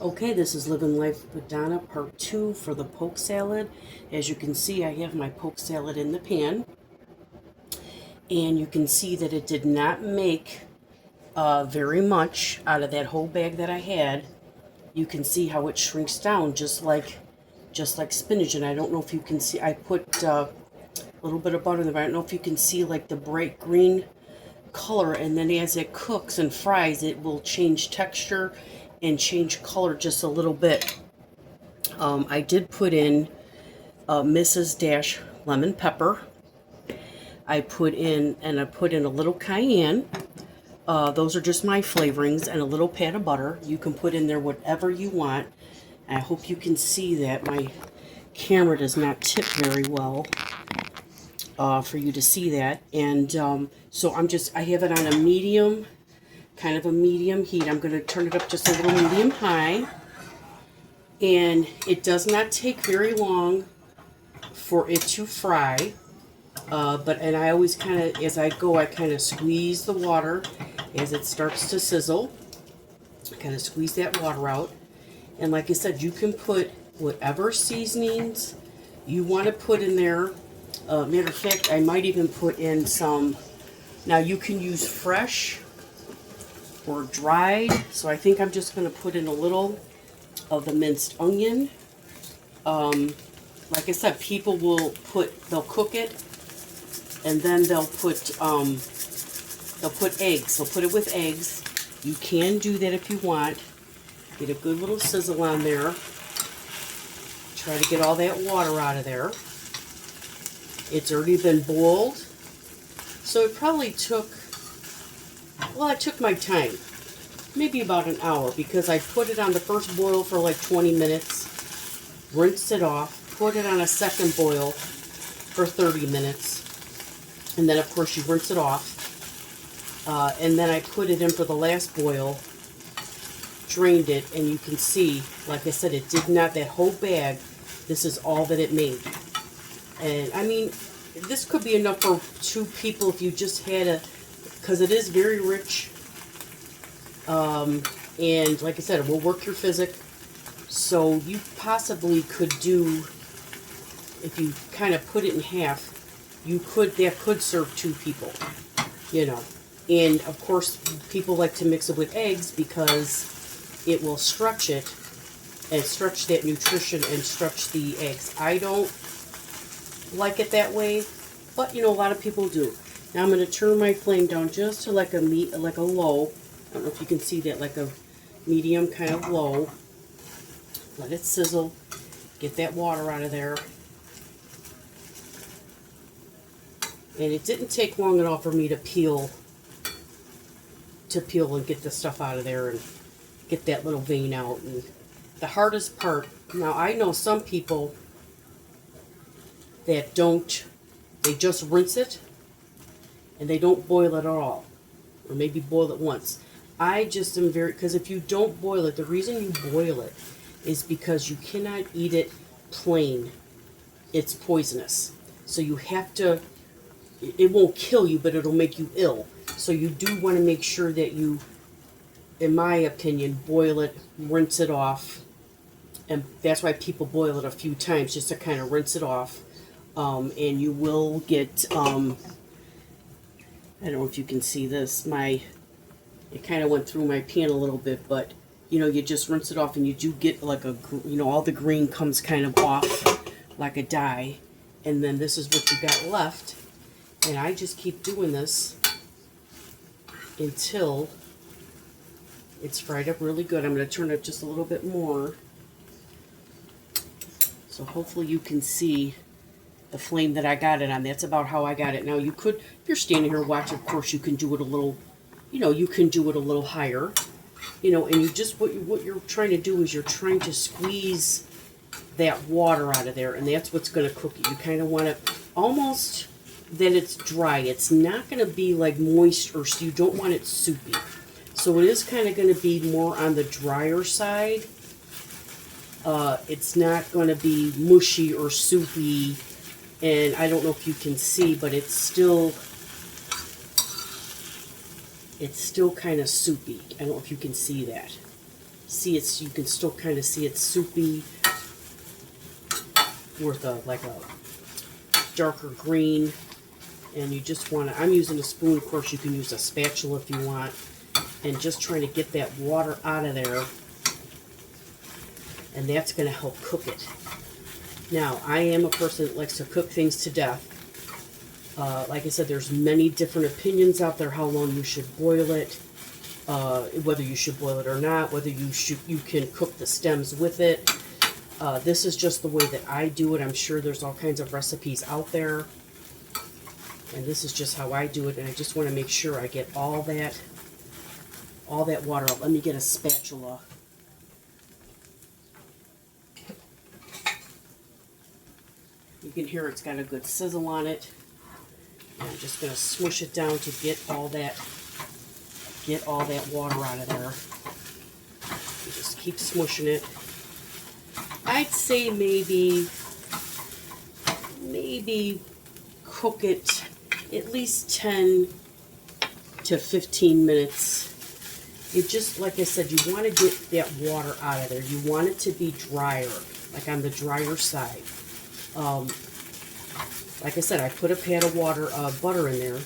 Okay, this is Living Life with Donna, part 2 for the poke salad. As you can see, I have my poke salad in the pan, and you can see that it did not make very much out of that whole bag that I had. You can see how it shrinks down just like spinach. And I don't know if you can see, I put a little bit of butter in there, but I don't know if you can see like the bright green color, and then as it cooks and fries, it will change texture and change color just a little bit. I did put in Mrs. Dash lemon pepper. I put in a little cayenne. Those are just my flavorings, and a little pat of butter. You can put in there whatever you want. I hope you can see that my camera does not tip very well for you to see that. And so I have it on a medium, kind of a medium heat. I'm going to turn it up just a little medium high. And it does not take very long for it to fry. And I always kind of, as I go, I kind of squeeze the water as it starts to sizzle. Kind of squeeze that water out. And like I said, you can put whatever seasonings you want to put in there. Matter of fact, I might even put in some, now you can use fresh or dried. So I think I'm just going to put in a little of the minced onion. Like I said, people they'll cook it, and then they'll put eggs. They'll put it with eggs. You can do that if you want. Get a good little sizzle on there. Try to get all that water out of there. It's already been boiled, so it probably took, well, I took my time, maybe about an hour, because I put it on the first boil for like 20 minutes, rinsed it off, put it on a second boil for 30 minutes, and then of course you rinse it off, and then I put it in for the last boil, drained it, and you can see, like I said, it did not, that whole bag, this is all that it made. And I mean, this could be enough for 2 people if you just had because it is very rich. And like I said, it will work your physic. So you possibly could do, if you kind of put it in half, that could serve 2 people, you know. And of course, people like to mix it with eggs because it will stretch it and stretch that nutrition and stretch the eggs. I don't like it that way, but you know, a lot of people do. Now I'm going to turn my flame down just to like a low. I don't know if you can see that, like a medium kind of low. Let it sizzle. Get that water out of there. And it didn't take long at all for me to peel and get the stuff out of there and get that little vein out. And the hardest part, now I know some people that they just rinse it and they don't boil it at all, or maybe boil it once. I just am because if you don't boil it, the reason you boil it is because you cannot eat it plain. It's poisonous. So you have to, it won't kill you, but it'll make you ill. So you do want to make sure that you, in my opinion, boil it, rinse it off. And that's why people boil it a few times, just to kind of rinse it off. And you will get, I don't know if you can see this, it kind of went through my pan a little bit, but, you know, you just rinse it off and you do get like all the green comes kind of off like a dye. And then this is what you got left. And I just keep doing this until it's fried up really good. I'm going to turn it just a little bit more. So hopefully you can see the flame that I got it on. That's about how I got it. Now you could, if you're standing here watching, of course you can do it a little, you know, you can do it a little higher, you know, and you just, what you're trying to do is you're trying to squeeze that water out of there, and that's what's going to cook it. You kind of want it almost that it's dry. It's not going to be like moist, or you don't want it soupy. So it is kind of going to be more on the drier side. It's not going to be mushy or soupy. And I don't know if you can see, but it's still kind of soupy. I don't know if you can see that. see it's, you can still kind of see it's soupy with a, like a darker green. And you just want to, I'm using a spoon, of course you can use a spatula if you want, and just trying to get that water out of there, and that's going to help cook it. Now, I am a person that likes to cook things to death. Like I said, there's many different opinions out there how long you should boil it, whether you should boil it or not, whether you can cook the stems with it. This is just the way that I do it. I'm sure there's all kinds of recipes out there. And this is just how I do it, and I just want to make sure I get all that water out. Let me get a spatula. You can hear it's got a good sizzle on it. And I'm just going to smush it down to get all that water out of there. You just keep smushing it. I'd say maybe cook it at least 10 to 15 minutes. You just, like I said, you want to get that water out of there. You want it to be drier, like on the drier side. Like I said, I put a pat of butter in there,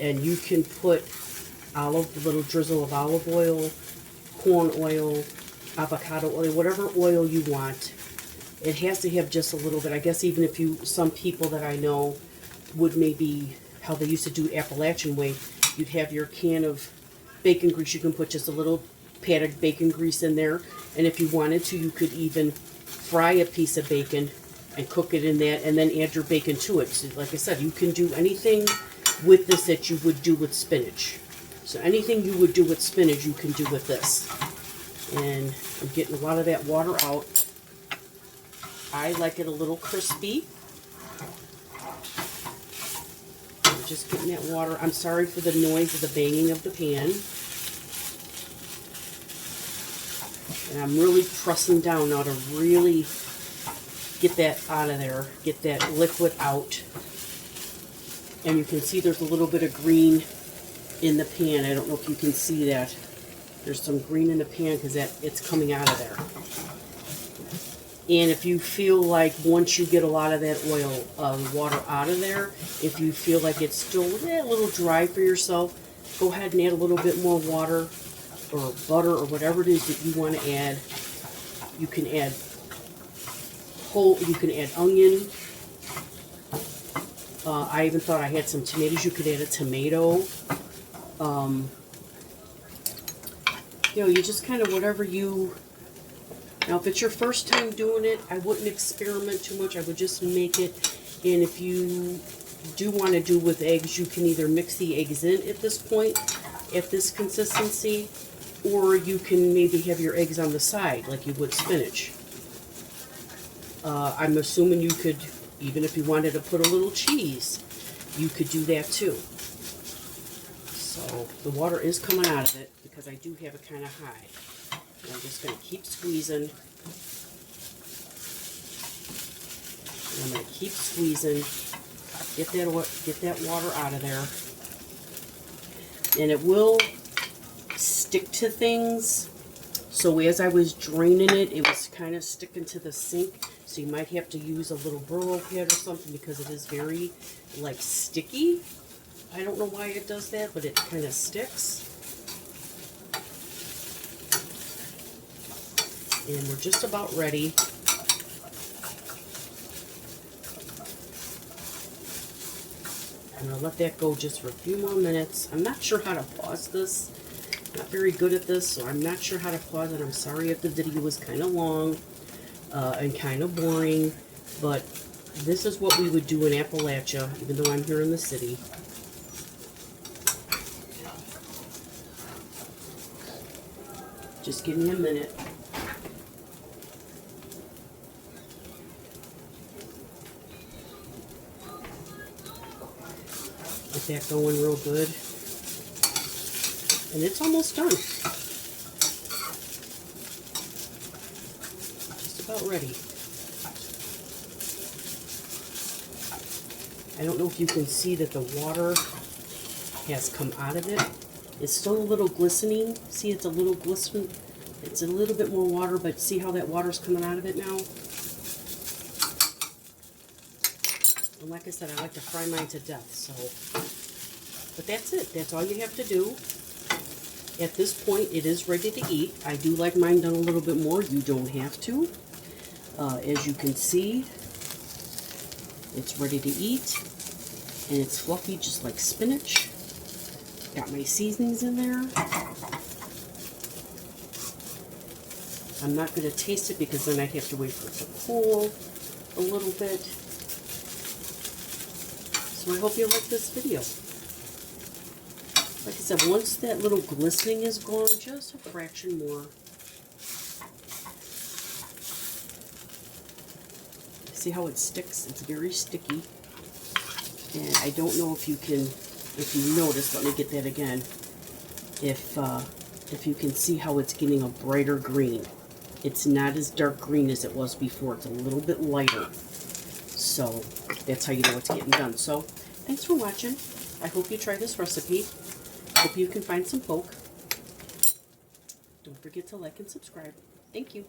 and you can put a little drizzle of olive oil, corn oil, avocado oil, whatever oil you want. It has to have just a little bit. I guess even if some people that I know would maybe, how they used to do Appalachian way, you'd have your can of bacon grease. You can put just a little pat of bacon grease in there. And if you wanted to, you could even fry a piece of bacon and cook it in that and then add your bacon to it. So like I said, you can do anything with this that you would do with spinach. So anything you would do with spinach, you can do with this. And I'm getting a lot of that water out. I like it a little crispy. I'm just getting that water. I'm sorry for the noise of the banging of the pan. And I'm really pressing down now to really get that out of there, get that liquid out. And you can see there's a little bit of green in the pan. I don't know if you can see that. There's some green in the pan because it's coming out of there. And if you feel like once you get a lot of that water out of there, if you feel like it's still a little dry for yourself, go ahead and add a little bit more water or butter or whatever it is that you want to add. You can add onion. I even thought I had some tomatoes. You could add a tomato. You just kind of whatever you... Now, if it's your first time doing it, I wouldn't experiment too much. I would just make it. And if you do want to do with eggs, you can either mix the eggs in at this point, at this consistency, or you can maybe have your eggs on the side like you would spinach. I'm assuming you could, even if you wanted to put a little cheese, you could do that too. So the water is coming out of it because I do have it kind of high. And I'm just going to keep squeezing. And I'm going to keep squeezing. Get that water out of there. And it will stick to things. So as I was draining it, it was kind of sticking to the sink. So you might have to use a little Brillo pad or something because it is very, like, sticky. I don't know why it does that, but it kind of sticks. And we're just about ready. I'm going to let that go just for a few more minutes. I'm not sure how to pause this. I'm not very good at this, so I'm not sure how to pause it. I'm sorry if the video was kind of long and kind of boring, but this is what we would do in Appalachia, even though I'm here in the city. Just give me a minute. Get that going real good. And it's almost done. Just about ready. I don't know if you can see that the water has come out of it. It's still a little glistening. See, it's a little It's a little bit more water, but see how that water's coming out of it now? And like I said, I like to fry mine to death, so. But that's it. That's all you have to do. At this point, it is ready to eat. I do like mine done a little bit more. You don't have to. As you can see, it's ready to eat. And it's fluffy just like spinach. Got my seasonings in there. I'm not going to taste it because then I have to wait for it to cool a little bit. So I hope you like this video. Like I said, once that little glistening is gone, just a fraction more. See how it sticks? It's very sticky. And I don't know if you can, if you notice, let me get that again. If you can see how it's getting a brighter green. It's not as dark green as it was before. It's a little bit lighter. So that's how you know it's getting done. So thanks for watching. I hope you try this recipe. Hope you can find some poke. Don't forget to like and subscribe. Thank you.